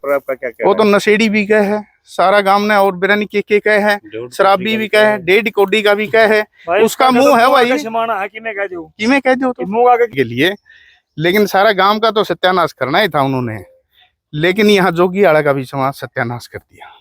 पर आपका क्या वो तो नशेड़ी भी कह है सारा गांव ने, और बिरानी के कह है, शराबी भी कह है, 1.5 कोडी का भी कह है, उसका मुंह है भाई कि मैं कह दो तो के लिए। लेकिन सारा गांव का तो सत्यानाश करना ही था उन्होंने, लेकिन यहाँ जोगी आड़ा का भी समाज सत्यानाश कर दिया।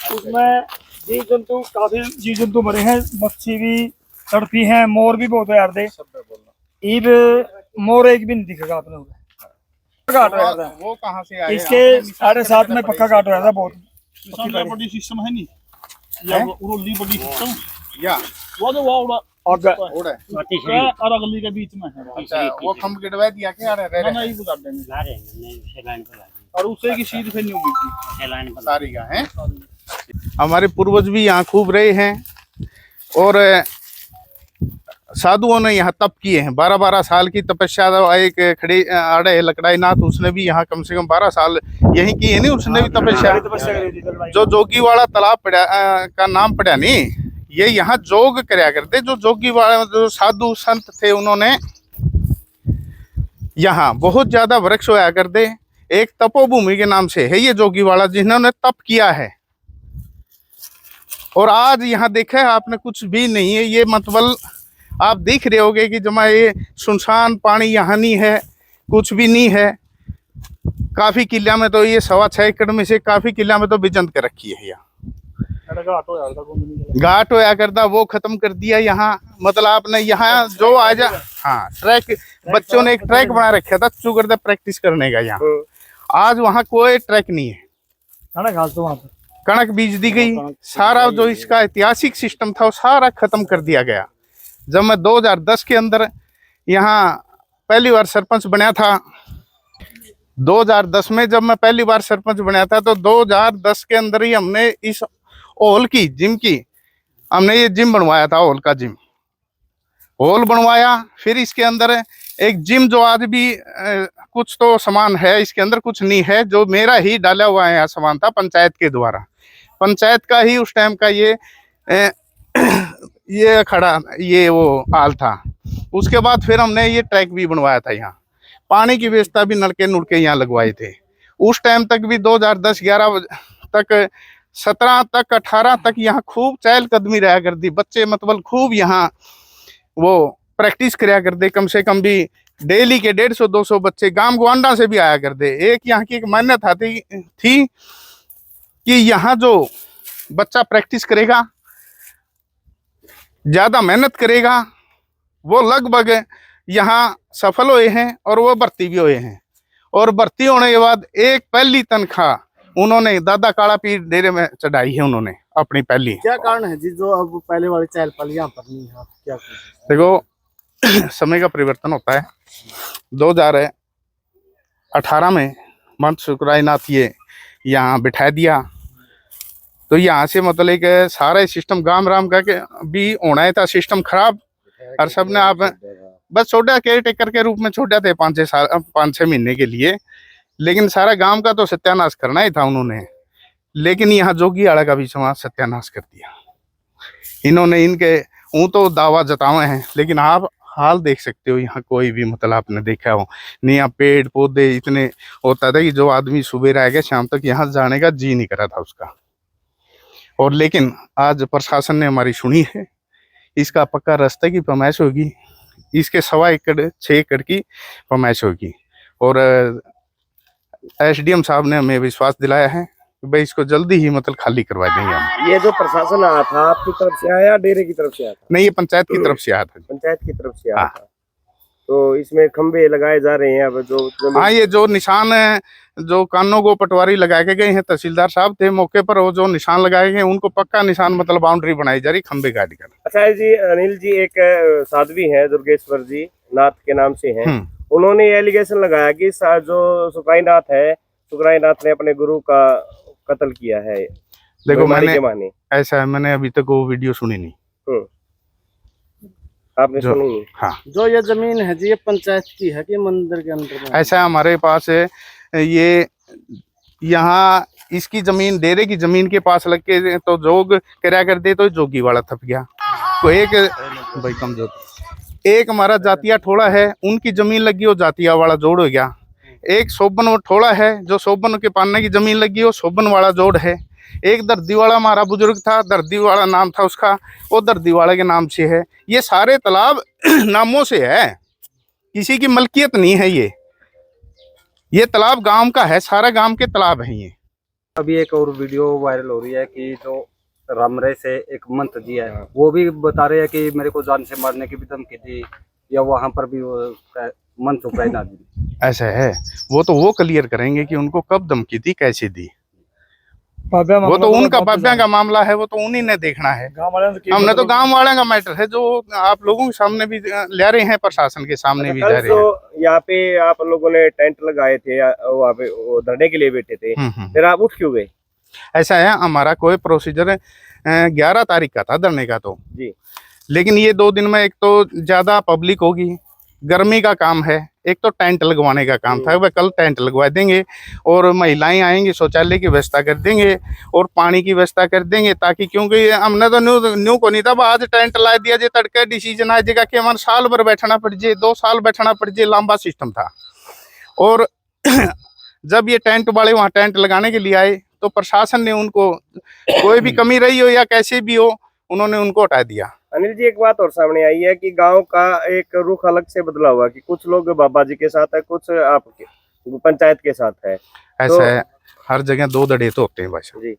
उसमें जीव जंतु काफी जीव जंतु मरे हैं, मच्छी भी तड़पी हैं, मोर भी बहुत है यार दे। ईब मोर एक भी नहीं दिखेगा आपने काट रहा था वो कहाँ से आया? इसके 7.5 में पक्का काट रहा था। बहुत बड़ी सिस्टम है नहीं या उरोली बड़ी सिस्टम या वो तो वो और अगली के बीच में है। अच्छा वो खंभ गिरवा दिया क्या? ना नहीं बुझा देंगे और उसे की सीध फिर नहीं होगी सारी का है। हमारे पूर्वज भी यहाँ खूब रहे हैं और साधुओं ने यहाँ तप किए हैं। 12-12 साल की तपस्या। एक खड़े आड़े है लकड़ाई नाथ, उसने भी यहाँ कम से कम 12 साल यही की है नहीं, उसने भी तपस्या। जो जोगी वाला तालाब पड़ा का नाम पड़ा नहीं, ये यहाँ जोग करया करते। जो जोगी वाला जो साधु संत थे उन्होंने यहाँ बहुत ज्यादा वृक्ष होया करते। एक तपोभूमि के नाम से है ये जोगी वाला, जिन्होंने तप किया है। और आज यहाँ देखा है आपने कुछ भी नहीं है। ये मतलब आप देख रहे होगे कि जमा ये सुनसान पानी यहाँ नहीं है, कुछ भी नहीं है। काफी किला में तो ये 6.25 एकड़ में से काफी किला में तो बिजंत कर रखी है। यहाँ घाट होया करता वो खत्म कर दिया यहाँ। मतलब आपने यहाँ जो आ जा, हाँ ट्रैक, बच्चों ने एक ट्रैक बना रखा था चुगरदा प्रैक्टिस करने का। यहाँ आज वहाँ कोई ट्रैक नहीं है। कणक बीज दी गई। सारा जो इसका ऐतिहासिक सिस्टम था वो सारा खत्म कर दिया गया। जब मैं 2010 के अंदर यहाँ पहली बार सरपंच बना था, 2010 में जब मैं पहली बार सरपंच बना था, तो 2010 के अंदर ही हमने इस हॉल की, जिम की, हमने ये जिम बनवाया था। हॉल का जिम हॉल बनवाया। फिर इसके अंदर एक जिम जो आज भी कुछ तो सामान है इसके अंदर, कुछ नहीं है, जो मेरा ही डाला हुआ है यहाँ सामान था पंचायत के द्वारा। पंचायत का ही उस टाइम का ये खड़ा ये वो हाल था। उसके बाद फिर हमने ये ट्रैक भी बनवाया था। यहाँ पानी की व्यवस्था भी नलके नुड़के यहाँ लगवाए थे। उस टाइम तक भी 2010-11 तक 17 तक 18 तक यहाँ खूब चहलकदमी रहा करती। बच्चे मतलब खूब यहाँ वो प्रैक्टिस कराया करते। कम से कम भी डेली के 150-200 बच्चे गांव ग्वांडा से भी आया करते। एक यहाँ की एक मान्यता थी कि यहाँ जो बच्चा प्रैक्टिस करेगा, ज्यादा मेहनत करेगा, वो लगभग यहाँ सफल हुए हैं और वो भर्ती भी हुए हैं। और भर्ती होने के बाद एक पहली तनख्वाह उन्होंने दादा काला पीर डेरे में चढ़ाई है उन्होंने अपनी पहली। क्या कारण है जी जो अब पहले वाली चहल पहल यहाँ पर नहीं है? क्या देखो समय का परिवर्तन होता है। 2018 में मंत शुक्राईनाथ ये यहाँ बिठा दिया, तो यहाँ से मतलब एक सारा सिस्टम गांव राम का के भी होना था सिस्टम खराब। और सबने आप बस छोटा केयर टेकर के रूप में छोटा थे 5-6 महीने के लिए, लेकिन सारा गांव का तो सत्यानाश करना ही था उन्होंने। लेकिन यहाँ जोगी आड़ा का भी समाज सत्यानाश कर दिया इन्होंने। इनके ऊँ तो दावा जतावे हैं, लेकिन आप हाल देख सकते हो यहाँ, कोई भी मतलब आपने देखा हो नहीं, यहाँ पेड़ पौधे इतने होता था कि जो आदमी सुबह रह गया शाम तक यहाँ जाने का जी नहीं करा था उसका। और लेकिन आज प्रशासन ने हमारी सुनी है, इसका पक्का रास्ते की फरमाइश होगी, इसके 1.25 एकड़ 6 एकड़ की फरमाइश होगी। और एसडीएम साहब ने हमें विश्वास दिलाया है कि भाई इसको जल्दी ही मतलब खाली करवा देंगे हम। ये जो प्रशासन आया था आपकी तरफ से आया या डेरे की तरफ से आया था? नहीं, ये पंचायत की तरफ से आया था। पंचायत की तरफ से आया हाँ। था। तो इसमें खंबे लगाए जा रहे हैं अब जो हाँ, ये जो निशान है, जो कानों को पटवारी लगा के गए हैं, तहसीलदार साहब थे मौके पर, वो जो निशान लगाए गए उनको पक्का निशान मतलब बाउंड्री बनाई जा रही खंबे गाड़ी कर। अच्छा जी, अनिल जी एक साध्वी है दुर्गेश्वर जी नाथ के नाम से हैं, उन्होंने एलिगेशन लगाया कि जो सुखराई नाथ ने अपने गुरु का कत्ल किया है। देखो मैंने ऐसा है, मैंने अभी तक वो वीडियो सुनी नहीं। आपने सुनी नहीं? हाँ। जो ये जमीन है जी, ये पंचायत की है कि मंदिर के अंदर में? ऐसा हमारे पास है, ये यहाँ इसकी जमीन डेरे की जमीन के पास लग के तो जोग किराया कर दे, तो जोगी वाला थप गया। तो एक भाई कमजोर, एक हमारा जातिया ठोड़ा है, उनकी जमीन लगी, वो जातिया वाला जोड़ हो गया। एक सोबन वो ठोड़ा है, जो सोबन के पाने की जमीन लगी, वो सोबन वाला जोड़ है। एक दर्दी वाला हमारा बुजुर्ग था, दर्दी वाला नाम था उसका, वो दर्दी वाले के नाम से है। ये सारे तालाब नामों से है, किसी की मलकियत नहीं है। ये तालाब गांव का है, सारा गांव के तालाब है ये। अभी एक और वीडियो वायरल हो रही है कि जो रामरे से एक मंत्र जी है, वो भी बता रहे हैं कि मेरे को जान से मारने की भी धमकी दी, या वहां पर भी वो मंत्र सुखराई नाथ दी। ऐसा है, वो तो वो क्लियर करेंगे कि उनको कब धमकी दी, कैसे दी। वो तो उनका बाब्या का मामला है, वो तो उन्हीं ने देखना है। हमने तो गांव वाले का मैटर है, जो आप लोगों के सामने भी ले रहे हैं, प्रशासन के सामने भी जा रहे हैं। यहाँ पे आप लोगों ने टेंट लगाए थे, वहाँ पे धरने के लिए बैठे थे, फिर आप उठ क्यों गए? ऐसा है, हमारा कोई प्रोसीजर 11 तारीख का था धरने का तो जी, लेकिन ये 2 दिन में एक तो ज्यादा पब्लिक होगी, गर्मी का काम है, एक तो टेंट लगवाने का काम था। वह कल टेंट लगवा देंगे और महिलाएं आएंगी, शौचालय की व्यवस्था कर देंगे और पानी की व्यवस्था कर देंगे, ताकि क्योंकि हमने तो न्यू को नहीं था, आज टेंट ला दिया जे तड़के डिसीजन आ जाएगा कि हमारे साल भर बैठना पड़ जाए, 2 साल बैठना पड़ जाए, लंबा सिस्टम था। और जब ये टेंट वाले वहाँ टेंट लगाने के लिए आए तो प्रशासन ने उनको कोई भी कमी रही हो या कैसे भी हो, उन्होंने उनको हटा दिया। अनिल जी एक बात और सामने आई है कि गांव का एक रुख अलग से बदला हुआ, कि कुछ लोग बाबा जी के साथ है, कुछ आपके पंचायत के साथ है। ऐसा है, हर जगह 2 दड़े तो होते हैं भाई जी,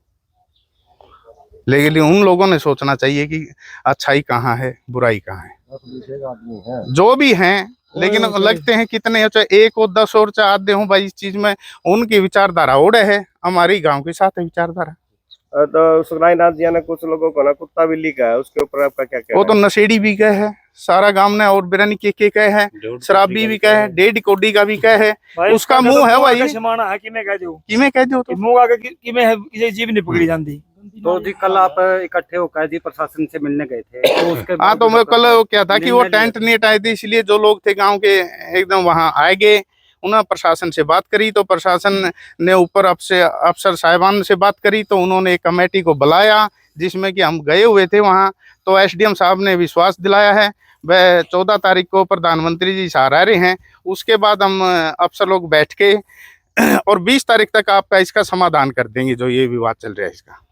लेकिन उन लोगों ने सोचना चाहिए कि अच्छाई कहाँ है, बुराई कहाँ है। जो भी हैं, लेकिन लगते हैं कितने हो, चाहे 1 हो 10 और चाहे आधे हो भाई, इस चीज में उनकी विचारधारा और है, हमारी गांव के साथ है विचारधारा। तो सुखराई नाथ जी ने कुछ लोगों को ना कुत्ता बिल्ली का है, उसके ऊपर आपका क्या कहना? वो तो नशेड़ी भी कहे है सारा गांव ने, और बिरानी के कहे है, शराबी भी कहे है, 1.5 कोडी का भी कहे है। उसका मुंह है भाई, किमें कह दो तो मुंह आगे किमें है, जीव नहीं पकड़ी जाती। तो जी कल आप इकट्ठे होकर जी प्रशासन से मिलने गए थे, तो उसके हाँ, तो मैं कल क्या था कि वो टेंट नहीं हटाए थे, इसलिए जो लोग थे गांव के एकदम वहां आए गए, उन्होंने प्रशासन से बात करी, तो प्रशासन ने ऊपर अफसर साहिबान से बात करी, तो उन्होंने एक कमेटी को बुलाया जिसमें कि हम गए हुए थे वहां। तो एसडीएम साहब ने विश्वास दिलाया है, वह 14 तारीख को प्रधानमंत्री जी सहारा रहे हैं, उसके बाद हम अफसर लोग बैठ के और 20 तारीख तक आपका इसका समाधान कर देंगे, जो ये विवाद चल रहा है इसका।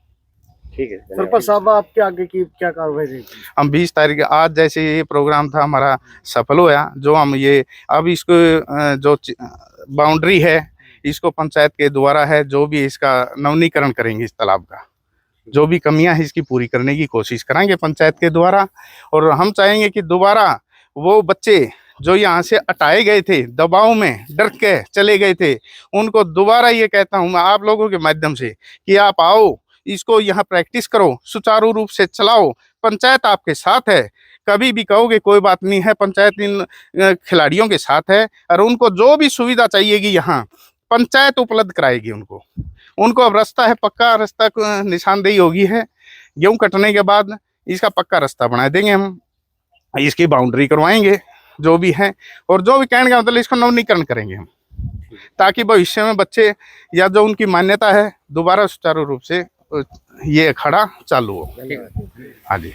ठीक है सरपंच साहब, आपके आगे की क्या कार्रवाई रहेगी? हम 20 तारीख, आज जैसे ये प्रोग्राम था हमारा सफल होया, जो हम ये अब इसको जो बाउंड्री है इसको पंचायत के द्वारा है, जो भी इसका नवीनीकरण करेंगे, इस तालाब का जो भी कमियां हैं इसकी पूरी करने की कोशिश करेंगे पंचायत के द्वारा। और हम चाहेंगे कि दोबारा वो बच्चे जो यहाँ से हटाए गए थे, दबाव में डर के चले गए थे, उनको दोबारा ये कहता हूँ मैं आप लोगों के माध्यम से कि आप आओ, इसको यहाँ प्रैक्टिस करो, सुचारू रूप से चलाओ, पंचायत आपके साथ है। कभी भी कहोगे कोई बात नहीं है, पंचायत इन खिलाड़ियों के साथ है, और उनको जो भी सुविधा चाहिएगी यहाँ पंचायत उपलब्ध कराएगी उनको। अब रास्ता है पक्का, रास्ता निशानदेही होगी है, गेहूं कटने के बाद इसका पक्का रास्ता बना देंगे हम, इसकी बाउंड्री करवाएंगे जो भी है, और जो भी कहने का मतलब इसको नवीनीकरण करेंगे हम, ताकि भविष्य में बच्चे या जो उनकी मान्यता है दोबारा सुचारू रूप से ये अखाड़ा चालू हो। हाँ जी।